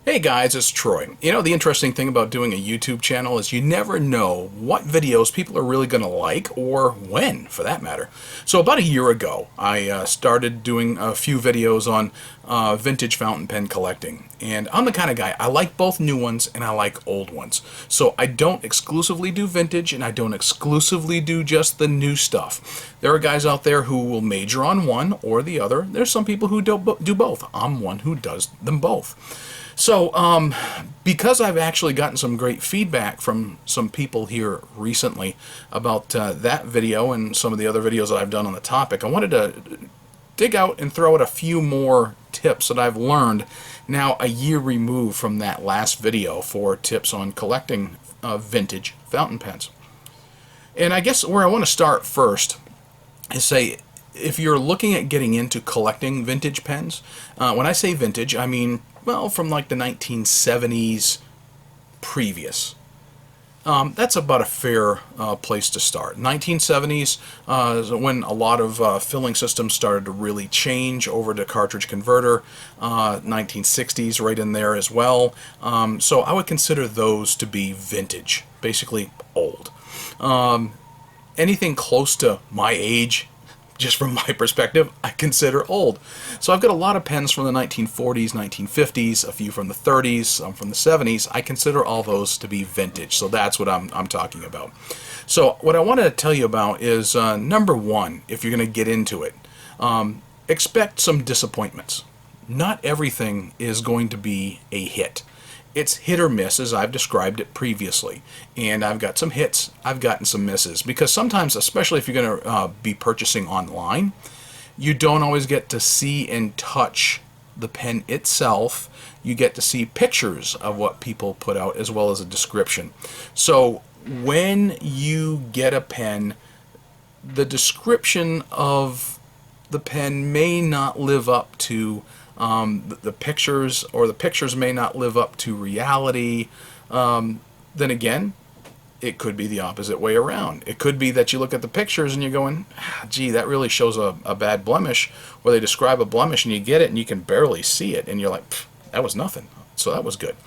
Hey guys, it's Troy. You know, the interesting thing about doing a YouTube channel is you never know what videos people are really going to like, or when, for that matter. So about a year ago, I started doing a few videos on vintage fountain pen collecting. And I'm the kind of guy, I like both new ones and I like old ones. So I don't exclusively do vintage and I don't exclusively do just the new stuff. There are guys out there who will major on one or the other. There's some people who do both. I'm one who does them both. So, because I've actually gotten some great feedback from some people here recently about that video and some of the other videos that I've done on the topic, I wanted to dig out and throw out a few more tips that I've learned now a year removed from that last video for tips on collecting vintage fountain pens. And I guess where I want to start first is say, if you're looking at getting into collecting vintage pens, when I say vintage, I mean, well, from like the 1970s previous. That's about a fair place to start. 1970s is when a lot of filling systems started to really change over to cartridge converter. 1960s right in there as well. So I would consider those to be vintage, basically old. Anything close to my age, just from my perspective, I consider old. So I've got a lot of pens from the 1940s, 1950s, a few from the 30s, some from the 70s. I consider all those to be vintage. So that's what I'm talking about. So what I want to tell you about is number one, if you're going to get into it, expect some disappointments. Not everything is going to be a hit. It's hit or miss, as I've described it previously. And I've got some hits, I've gotten some misses. Because sometimes, especially if you're going to be purchasing online, you don't always get to see and touch the pen itself. You get to see pictures of what people put out as well as a description. So when you get a pen, the description of the pen may not live up to the pictures, or the pictures may not live up to reality. Then again, it could be the opposite way around. It could be that you look at the pictures and you're going, gee, that really shows a bad blemish, or they describe a blemish and you get it and you can barely see it and you're like, that was nothing, so that was good.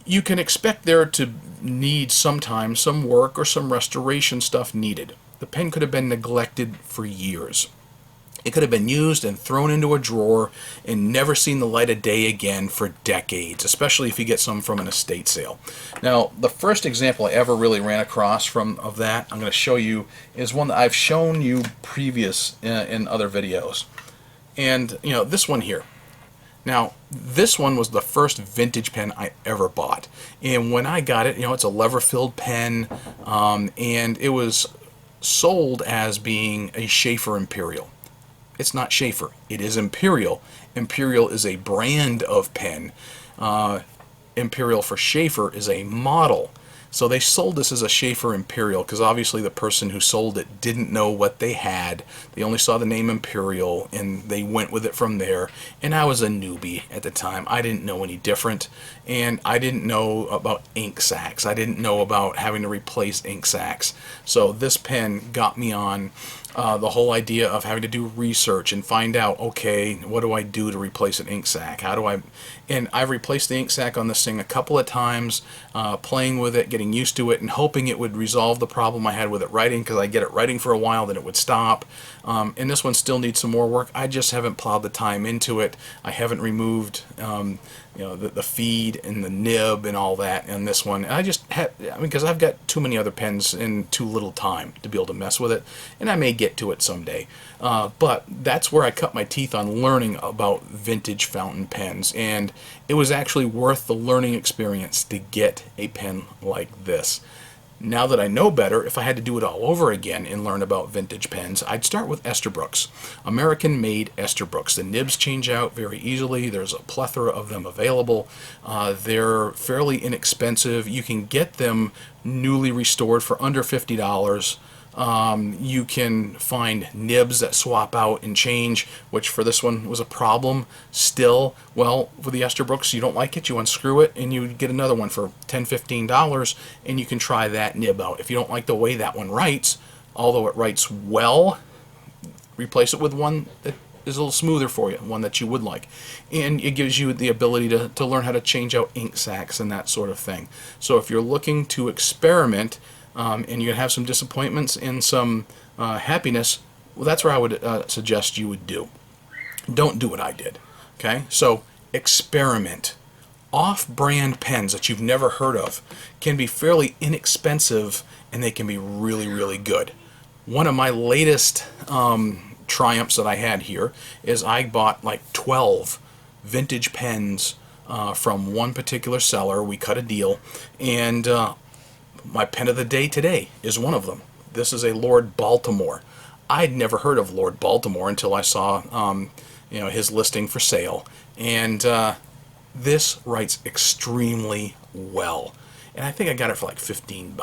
You can expect there to need sometimes some work or some restoration stuff needed. The pen could have been neglected for years. It could have been used and thrown into a drawer and never seen the light of day again for decades, especially if you get some from an estate sale. Now, the first example I ever really ran across of that, I'm going to show you, is one that I've shown you previous in other videos. And, you know, this one here. Now, this one was the first vintage pen I ever bought. And when I got it, you know, it's a lever-filled pen, and it was sold as being a Sheaffer Imperial. It's not Sheaffer. It is Imperial. Imperial is a brand of pen. Imperial for Sheaffer is a model. So they sold this as a Sheaffer Imperial because obviously the person who sold it didn't know what they had. They only saw the name Imperial and they went with it from there. And I was a newbie at the time. I didn't know any different. And I didn't know about ink sacs. I didn't know about having to replace ink sacs. So this pen got me on the whole idea of having to do research and find out, okay, what do I do to replace an ink sac? How do I... And I've replaced the ink sac on this thing a couple of times, playing with it, getting used to it, and hoping it would resolve the problem I had with it writing, because I get it writing for a while, then it would stop. And this one still needs some more work. I just haven't plowed the time into it. I haven't removed you know, the feed and the nib and all that in this one. I just have, because I've got too many other pens in too little time to be able to mess with it, and I may get to it someday. But that's where I cut my teeth on learning about vintage fountain pens, and it was actually worth the learning experience to get a pen like this. Now that I know better, if I had to do it all over again and learn about vintage pens, I'd start with Esterbrook's. American-made Esterbrook's. The nibs change out very easily. There's a plethora of them available. They're fairly inexpensive. You can get them newly restored for under $50. You can find nibs that swap out and change, which for this one was a problem still. Well, with the Esterbrook's, you don't like it, you unscrew it, and you get another one for $10–15, and you can try that nib out. If you don't like the way that one writes, although it writes well, replace it with one that is a little smoother for you, one that you would like. And it gives you the ability to learn how to change out ink sacs and that sort of thing. So if you're looking to experiment and you're going to have some disappointments and some happiness, well, that's where I would suggest you would do. Don't do what I did. Okay? So experiment. Off-brand pens that you've never heard of can be fairly inexpensive, and they can be really, really good. One of my latest triumphs that I had here is I bought like 12 vintage pens from one particular seller. We cut a deal, and my pen of the day today is one of them. This is a Lord Baltimore. I'd never heard of Lord Baltimore until I saw his listing for sale, and this writes extremely well. And I think I got it for like 15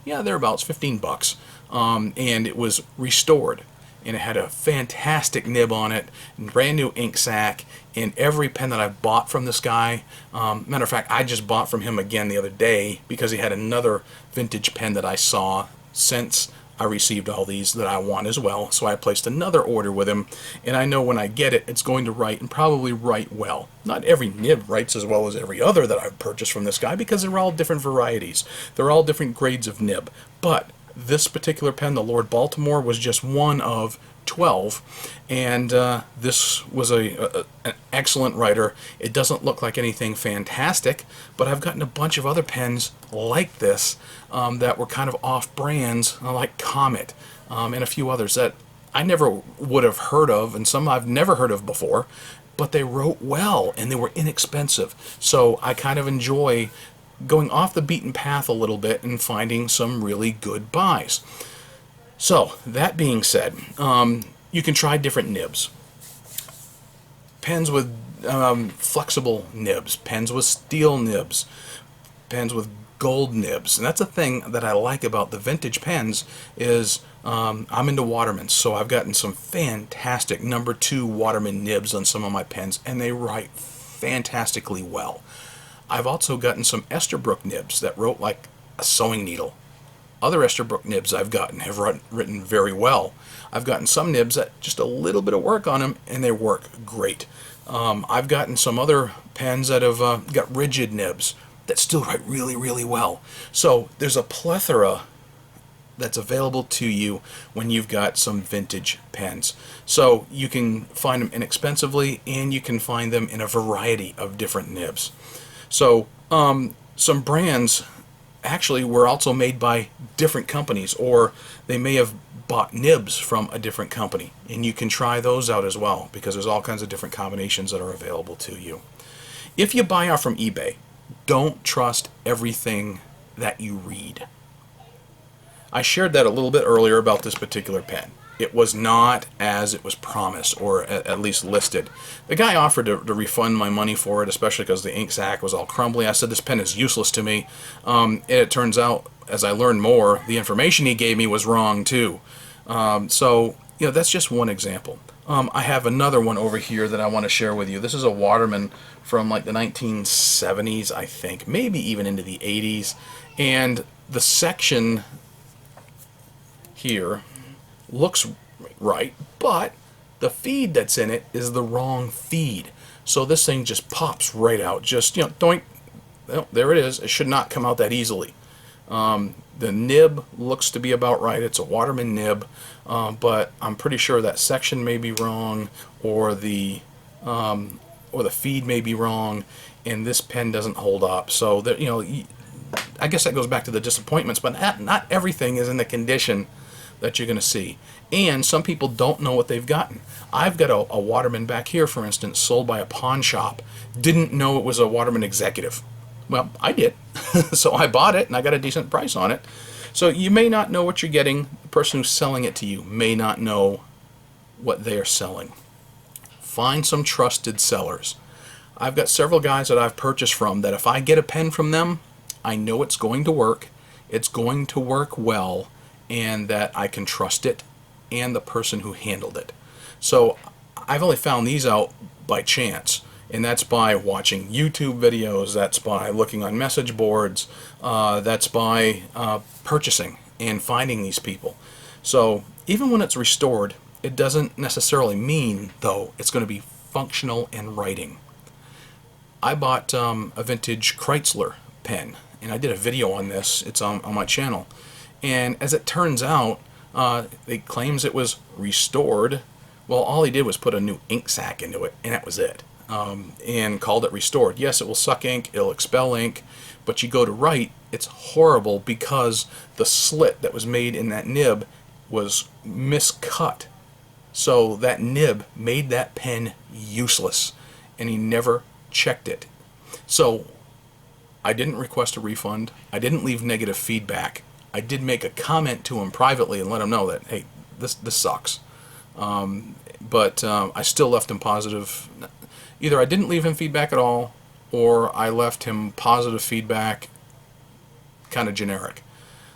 thereabouts, 15 bucks. And it was restored. And it had a fantastic nib on it, and brand new ink sac, and every pen that I've bought from this guy, matter of fact, I just bought from him again the other day because he had another vintage pen that I saw since I received all these that I want as well. So I placed another order with him, and I know when I get it, it's going to write, and probably write well. Not every nib writes as well as every other that I've purchased from this guy, because they're all different varieties. They're all different grades of nib. But this particular pen, the Lord Baltimore, was just one of 12, and this was an excellent writer. It doesn't look like anything fantastic, but I've gotten a bunch of other pens like this that were kind of off-brands, like Comet, and a few others that I never would have heard of, and some I've never heard of before, but they wrote well, and they were inexpensive. So I kind of enjoy going off the beaten path a little bit and finding some really good buys. So, that being said, you can try different nibs. Pens with flexible nibs, pens with steel nibs, pens with gold nibs. And that's a thing that I like about the vintage pens is I'm into Waterman, so I've gotten some fantastic #2 Waterman nibs on some of my pens, and they write fantastically well. I've also gotten some Esterbrook nibs that wrote like a sewing needle. Other Esterbrook nibs I've gotten have written very well. I've gotten some nibs that just a little bit of work on them, and they work great. I've gotten some other pens that have got rigid nibs that still write really, really well. So there's a plethora that's available to you when you've got some vintage pens. So you can find them inexpensively, and you can find them in a variety of different nibs. So some brands actually were also made by different companies, or they may have bought nibs from a different company, and you can try those out as well, because there's all kinds of different combinations that are available to you. If you buy off from eBay, don't trust everything that you read. I shared that a little bit earlier about this particular pen. It was not as it was promised, or at least listed. The guy offered to refund my money for it, especially because the ink sac was all crumbly. I said, this pen is useless to me. And it turns out, as I learned more, the information he gave me was wrong too. So, that's just one example. I have another one over here that I want to share with you. This is a Waterman from like the 1970s, I think, maybe even into the 80s. And the section here looks right, but the feed that's in it is the wrong feed. So this thing just pops right out. Just, doink. Well, there it is. It should not come out that easily. The nib looks to be about right. It's a Waterman nib, but I'm pretty sure that section may be wrong, or the feed may be wrong, and this pen doesn't hold up. So that, I guess that goes back to the disappointments, but not everything is in the condition that you're going to see. And some people don't know what they've gotten. I've got a Waterman back here, for instance, sold by a pawn shop. Didn't know it was a Waterman Executive. Well, I did. So I bought it, and I got a decent price on it. So you may not know what you're getting. The person who's selling it to you may not know what they're selling. Find some trusted sellers. I've got several guys that I've purchased from that if I get a pen from them, I know it's going to work. It's going to work well, and that I can trust it and the person who handled it. So I've only found these out by chance, and that's by watching YouTube videos, that's by looking on message boards, that's by purchasing and finding these people. So even when it's restored, It doesn't necessarily mean, though, it's going to be functional in writing. I bought a vintage Chrysler pen, and I did a video on this. It's on my channel. And as it turns out, it claims it was restored. Well, all he did was put a new ink sac into it, and that was it. And called it restored. Yes, it will suck ink, it'll expel ink, but you go to write, it's horrible because the slit that was made in that nib was miscut. So that nib made that pen useless, and he never checked it. So I didn't request a refund. I didn't leave negative feedback. I did make a comment to him privately and let him know that, hey, this sucks. But I still left him positive. Either I didn't leave him feedback at all, or I left him positive feedback, kind of generic.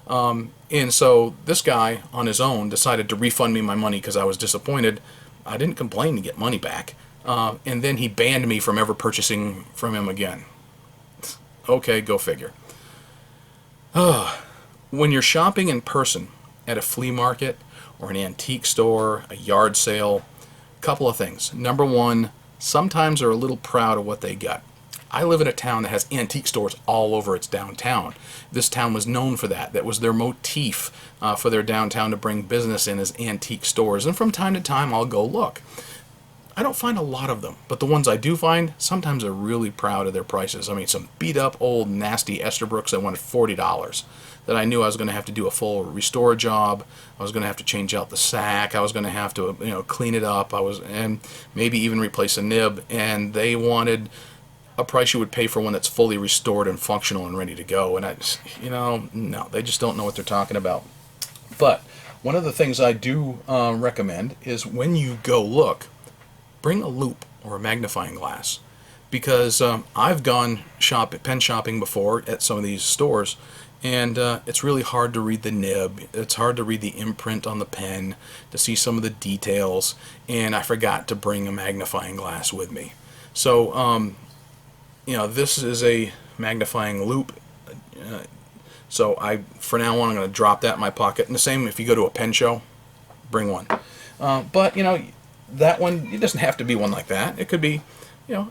And so this guy, on his own, decided to refund me my money because I was disappointed. I didn't complain to get money back. And then he banned me from ever purchasing from him again. Okay, go figure. When you're shopping in person at a flea market or an antique store, a yard sale, a couple of things. Number one, sometimes they're a little proud of what they got. I live in a town that has antique stores all over its downtown. This town was known for that. That was their motif for their downtown to bring business in, as antique stores. And from time to time, I'll go look. I don't find a lot of them, but the ones I do find, sometimes they're really proud of their prices. I mean, some beat up old nasty Esterbrook's that wanted $40 that I knew I was going to have to do a full restore job. I was going to have to change out the sack. I was going to have to, clean it up. And maybe even replace a nib. And they wanted a price you would pay for one that's fully restored and functional and ready to go. And no, they just don't know what they're talking about. But one of the things I do recommend is when you go look, bring a loupe or a magnifying glass, because I've gone pen shopping before at some of these stores, and it's really hard to read the nib. It's hard to read the imprint on the pen, to see some of the details, and I forgot to bring a magnifying glass with me. So, this is a magnifying loupe. So for now on, I'm going to drop that in my pocket. And the same if you go to a pen show, bring one. But that one, it doesn't have to be one like that. It could be, a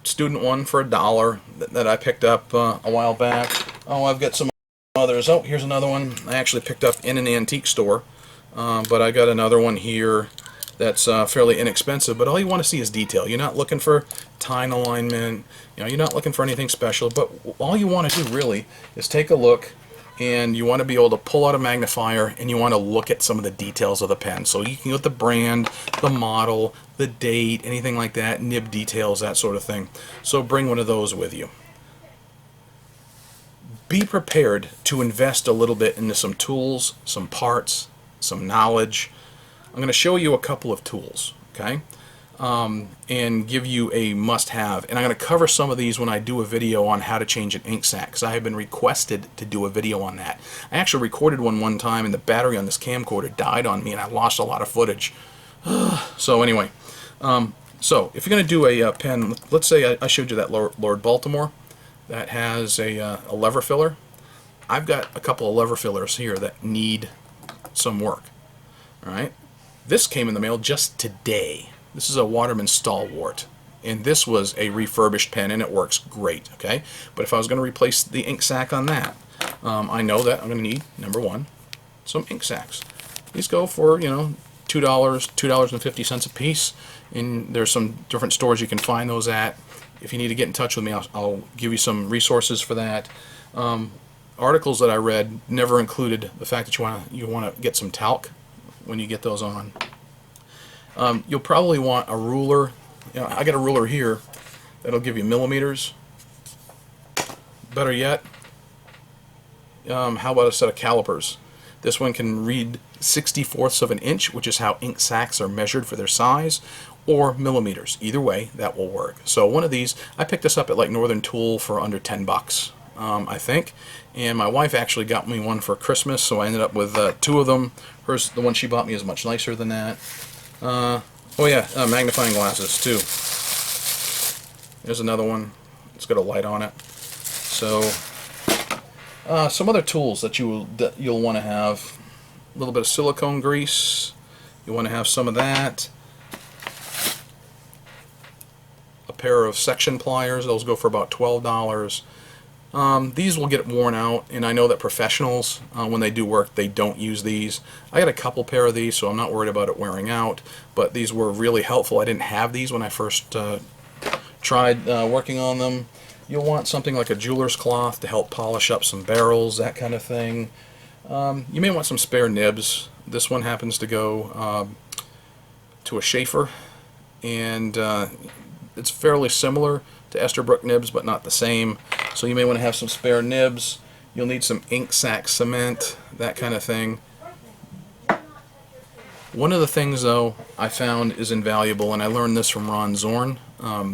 student one for $1 that I picked up a while back. Oh, I've got some others. Oh, here's another one I actually picked up in an antique store. But I got another one here that's fairly inexpensive. But all you want to see is detail. You're not looking for tine alignment. You're not looking for anything special. But all you want to do really is take a look. And you want to be able to pull out a magnifier, and you want to look at some of the details of the pen. So you can get the brand, the model, the date, anything like that, nib details, that sort of thing. So bring one of those with you. Be prepared to invest a little bit into some tools, some parts, some knowledge. I'm going to show you a couple of tools, okay? And give you a must-have. And I'm going to cover some of these when I do a video on how to change an ink sac, because I have been requested to do a video on that. I actually recorded one time, and the battery on this camcorder died on me, and I lost a lot of footage. So anyway, so if you're going to do a pen, let's say I showed you that Lord Baltimore that has a lever filler. I've got a couple of lever fillers here that need some work. All right, this came in the mail just today. This is a Waterman Stalwart, and this was a refurbished pen, and it works great, okay? But if I was going to replace the ink sac on that, I know that I'm going to need, number one, some ink sacs. These go for, $2, $2.50 a piece, and there's some different stores you can find those at. If you need to get in touch with me, I'll give you some resources for that. Articles that I read never included the fact that you want to get some talc when you get those on. You'll probably want a ruler. I got a ruler here that'll give you millimeters. Better yet, how about a set of calipers? This one can read 64ths of an inch, which is how ink sacs are measured for their size, or millimeters. Either way, that will work. So one of these, I picked this up at like Northern Tool for under $10, I think. And my wife actually got me one for Christmas, so I ended up with two of them. The one she bought me is much nicer than that. Magnifying glasses too. There's another one. It's got a light on it. So, some other tools that you'll want to have: a little bit of silicone grease, You want to have some of that. A pair of section pliers, those go for about $12. These will get worn out, and I know that professionals, when they do work, they don't use these. I got a couple pair of these, so I'm not worried about it wearing out, but these were really helpful. I didn't have these when I first tried working on them. You'll want something like a jeweler's cloth to help polish up some barrels, that kind of thing. You may want some spare nibs. This one happens to go to a Schaefer, and it's fairly similar to Esterbrook nibs, but not the same. So you may want to have some spare nibs. You'll need some ink sac cement, that kind of thing. One of the things, though, I found is invaluable, and I learned this from Ron Zorn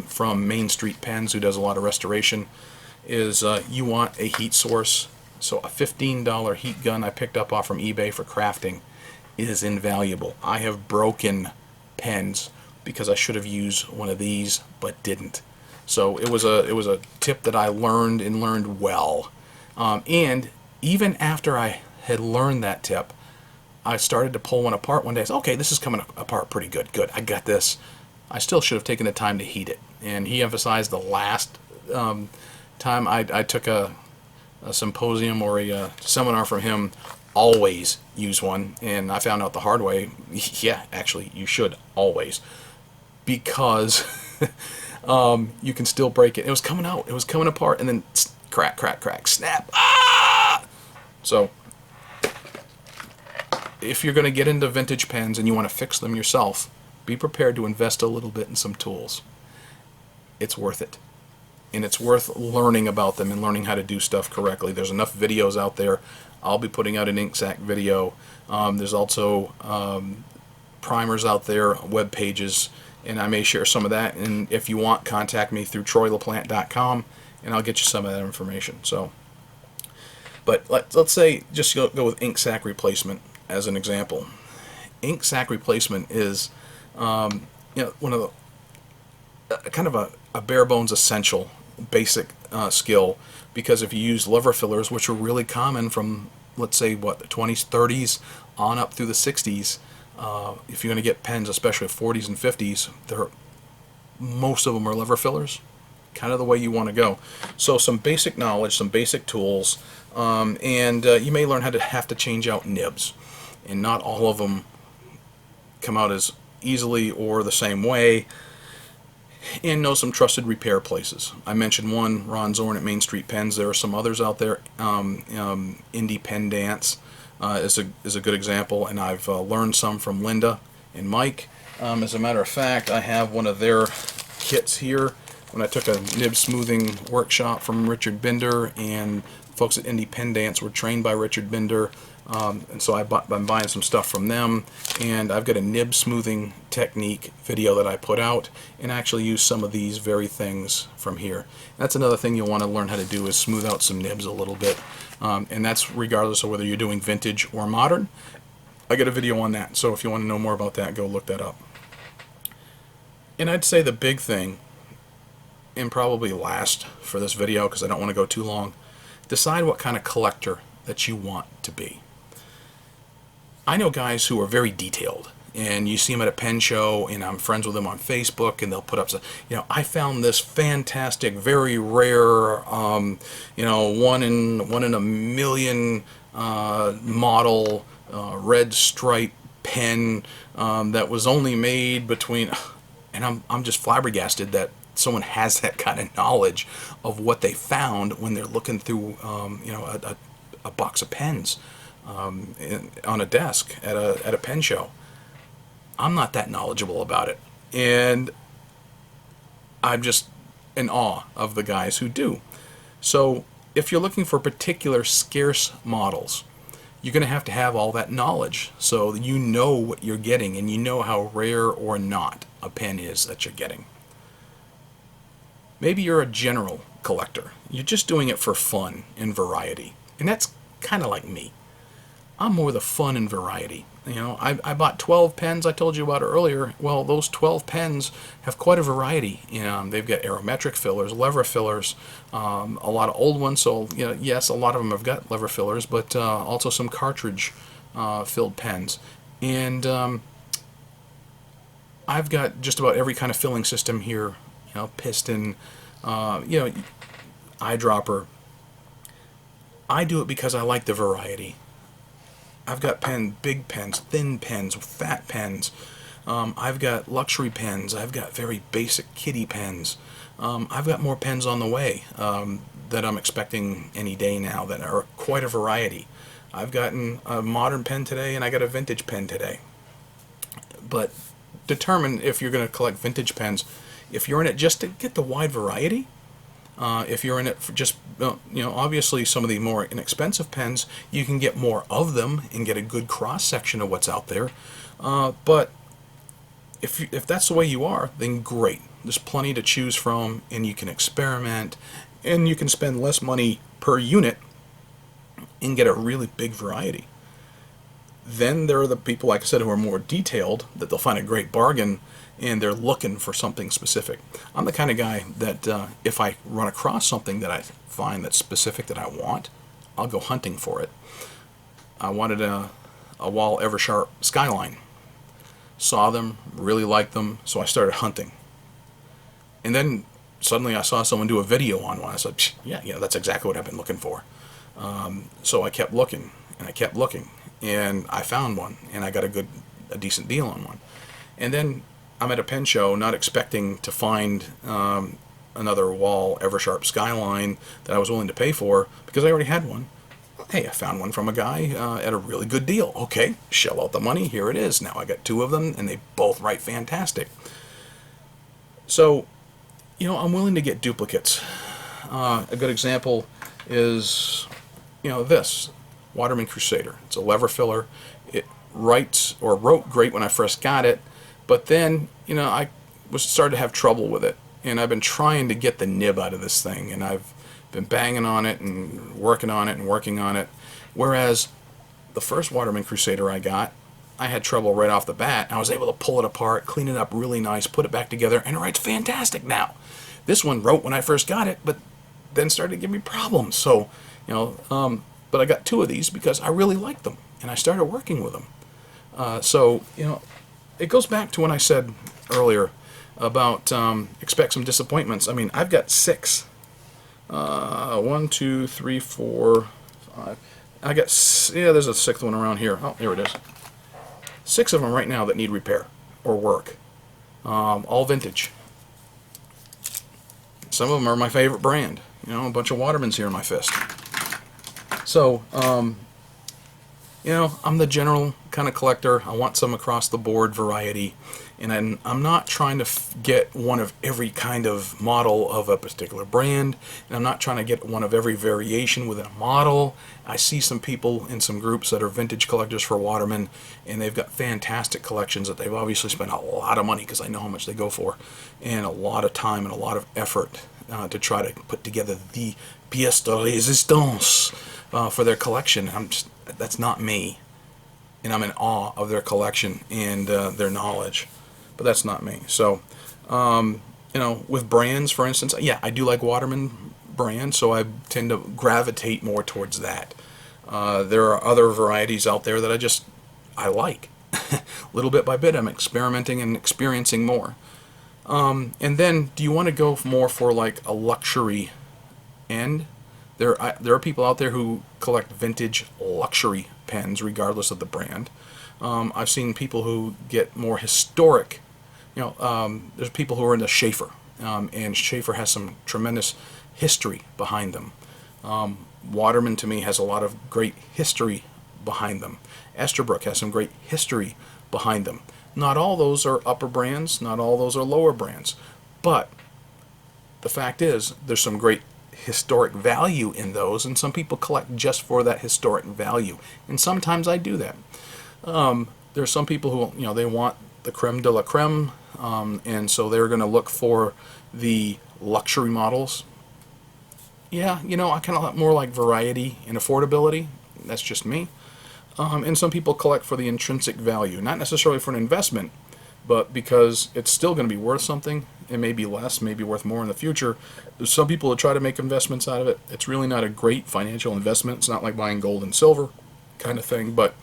from Main Street Pens, who does a lot of restoration, is you want a heat source. So a $15 heat gun I picked up off from eBay for crafting is invaluable. I have broken pens because I should have used one of these but didn't. So it was a tip that I learned and learned well. And even after I had learned that tip, I started to pull one apart one day. I said, okay, this is coming apart pretty good. Good, I got this. I still should have taken the time to heat it. And he emphasized the last time I took a symposium or a seminar from him, always use one. And I found out the hard way, yeah, actually, you should always. Because you can still break it. It was coming out, it was coming apart, and then crack, crack, crack, snap. Ah! So, if you're going to get into vintage pens and you want to fix them yourself, be prepared to invest a little bit in some tools. It's worth it. And it's worth learning about them and learning how to do stuff correctly. There's enough videos out there. I'll be putting out an ink sac video. There's also primers out there, web pages, and I may share some of that. And if you want, contact me through troylaplant.com, and I'll get you some of that information. So, but let's say just go with ink sac replacement as an example. Ink sac replacement is one of the kind of a bare bones essential basic skill, because if you use lever fillers, which are really common from, let's say, what, the 20s, 30s on up through the 60s, if you're going to get pens, especially 40s and 50s, most of them are lever fillers, kind of the way you want to go. So some basic knowledge, some basic tools, and you may learn how to have to change out nibs, and not all of them come out as easily or the same way. And know some trusted repair places. I mentioned one, Ron Zorn at Main Street Pens. There are some others out there. Indie Pen Dance is a good example, and I've learned some from Linda and Mike. As a matter of fact, I have one of their kits here. When I took a nib smoothing workshop from Richard Binder, and folks at Indie Pen Dance were trained by Richard Binder, and so I'm buying some stuff from them, and I've got a nib smoothing technique video that I put out, and actually use some of these very things from here. That's another thing you'll want to learn how to do, is smooth out some nibs a little bit, and that's regardless of whether you're doing vintage or modern. I got a video on that, so if you want to know more about that, go look that up. And I'd say the big thing, and probably last for this video because I don't want to go too long, decide what kind of collector that you want to be. I know guys who are very detailed, and you see them at a pen show, and I'm friends with them on Facebook, and they'll put up, I found this fantastic, very rare, one in a million model red stripe pen that was only made between, and I'm just flabbergasted that someone has that kind of knowledge of what they found when they're looking through, a box of pens. On a desk at a pen show. I'm not that knowledgeable about it, and I'm just in awe of the guys who do. So if you're looking for particular scarce models, you're going to have all that knowledge, so you know what you're getting, and you know how rare or not a pen is that you're getting. Maybe you're a general collector. You're just doing it for fun and variety, and that's kind of like me. I'm more the fun and variety. I bought 12 pens I told you about earlier. Well, those 12 pens have quite a variety. They've got aerometric fillers, lever fillers, a lot of old ones. So, yes, a lot of them have got lever fillers, but also some cartridge filled pens. And I've got just about every kind of filling system here. Piston, you know, eyedropper. I do it because I like the variety. I've got big pens, thin pens, fat pens. I've got luxury pens. I've got very basic kitty pens. I've got more pens on the way that I'm expecting any day now that are quite a variety. I've gotten a modern pen today and I got a vintage pen today. But determine if you're going to collect vintage pens. If you're in it just to get the wide variety, if you're in it for just, obviously some of the more inexpensive pens, you can get more of them and get a good cross section of what's out there. But if that's the way you are, then great. There's plenty to choose from, and you can experiment, and you can spend less money per unit and get a really big variety. Then there are the people, like I said, who are more detailed, that they'll find a great bargain and they're looking for something specific. I'm the kind of guy that if I run across something that I find that's specific that I want, I'll go hunting for it. I wanted a Wahl Eversharp Skyline. Saw them, really liked them, so I started hunting. And then suddenly I saw someone do a video on one. I said, yeah, that's exactly what I've been looking for. So I kept looking, and I kept looking, and I found one, and I got a decent deal on one. And then I'm at a pen show, not expecting to find another Wahl Eversharp Skyline that I was willing to pay for because I already had one. Hey, I found one from a guy at a really good deal. Okay, shell out the money. Here it is. Now I got two of them, and they both write fantastic. So, I'm willing to get duplicates. A good example is, this Waterman Crusader. It's a lever filler. It wrote great when I first got it, but then, I started to have trouble with it, and I've been trying to get the nib out of this thing, and I've been banging on it and working on it and working on it. Whereas the first Waterman Crusader I got, I had trouble right off the bat. I was able to pull it apart, clean it up really nice, put it back together, and it writes fantastic now. This one wrote when I first got it, but then started to give me problems. So, but I got two of these because I really liked them, and I started working with them. It goes back to when I said earlier about expect some disappointments. I mean, I've got 6. 1, 2, 3, 4, 5. There's a 6th one around here. Oh, here it is. 6 of them right now that need repair or work. All vintage. Some of them are my favorite brand. A bunch of Watermans here in my fist. So, I'm the general kind of collector. I want some across the board variety, and I'm not trying to get one of every kind of model of a particular brand, and I'm not trying to get one of every variation within a model. I see some people in some groups that are vintage collectors for Waterman, and they've got fantastic collections that they've obviously spent a lot of money, because I know how much they go for, and a lot of time and a lot of effort to try to put together the pièce de résistance for their collection. That's not me, and I'm in awe of their collection and their knowledge, but that's not me. So, with brands, for instance, yeah, I do like Waterman brand, so I tend to gravitate more towards that. There are other varieties out there that I like. Little bit by bit, I'm experimenting and experiencing more. And then, do you want to go more for like a luxury end? There are people out there who collect vintage luxury pens regardless of the brand. I've seen people who get more historic. There's people who are into Sheaffer, and Sheaffer has some tremendous history behind them. Waterman, to me, has a lot of great history behind them. Esterbrook has some great history behind them. Not all those are upper brands, not all those are lower brands, but the fact is there's some great historic value in those, and some people collect just for that historic value, and sometimes I do that. There's some people who they want the creme de la creme, and so they're going to look for the luxury models. Yeah, I kind of more like variety and affordability. That's just me. And some people collect for the intrinsic value, not necessarily for an investment, but because it's still going to be worth something. It may be less, maybe worth more in the future. There's some people that try to make investments out of it. It's really not a great financial investment. It's not like buying gold and silver kind of thing, but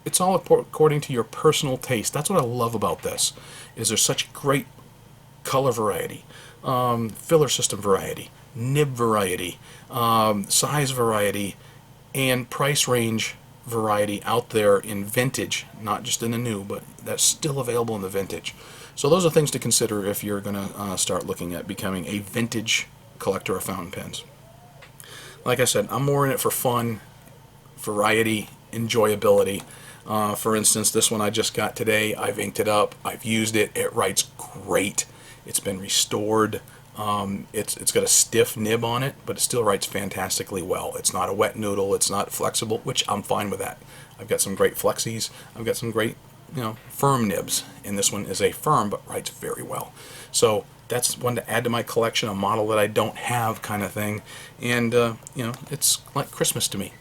it's all according to your personal taste. That's what I love about this, is there's such great color variety, filler system variety, nib variety, size variety, and price range variety out there in vintage, not just in the new, but that's still available in the vintage. So those are things to consider if you're going to start looking at becoming a vintage collector of fountain pens. Like I said, I'm more in it for fun, variety, enjoyability. For instance, this one I just got today, I've inked it up, I've used it, it writes great. It's been restored. It's got a stiff nib on it, but it still writes fantastically well. It's not a wet noodle, it's not flexible, which I'm fine with that. I've got some great flexies, I've got some great, firm nibs, and this one is a firm but writes very well. So that's one to add to my collection, a model that I don't have kind of thing, and it's like Christmas to me.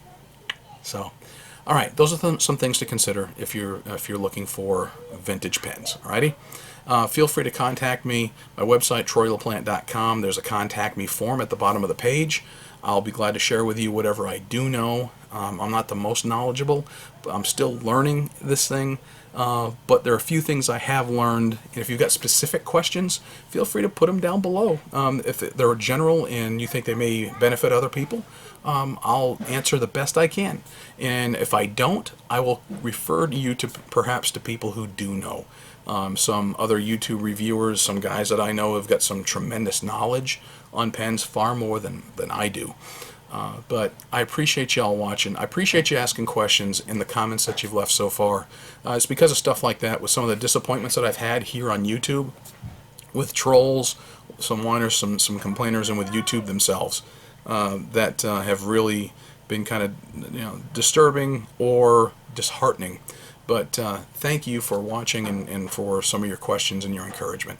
So, all right, those are some things to consider if you're looking for vintage pens. Alrighty. Feel free to contact me. My website, troylaplante.com. There's a contact me form at the bottom of the page. I'll be glad to share with you whatever I do know. I'm not the most knowledgeable, but I'm still learning this thing. But there are a few things I have learned. And if you've got specific questions, feel free to put them down below. If they're general and you think they may benefit other people, I'll answer the best I can. And if I don't, I will refer you to perhaps to people who do know. Some other YouTube reviewers, some guys that I know have got some tremendous knowledge on pens, far more than I do. But I appreciate y'all watching. I appreciate you asking questions in the comments that you've left so far. It's because of stuff like that, with some of the disappointments that I've had here on YouTube, with trolls, some whiners, some complainers, and with YouTube themselves, that have really been kind of disturbing or disheartening. But thank you for watching and for some of your questions and your encouragement.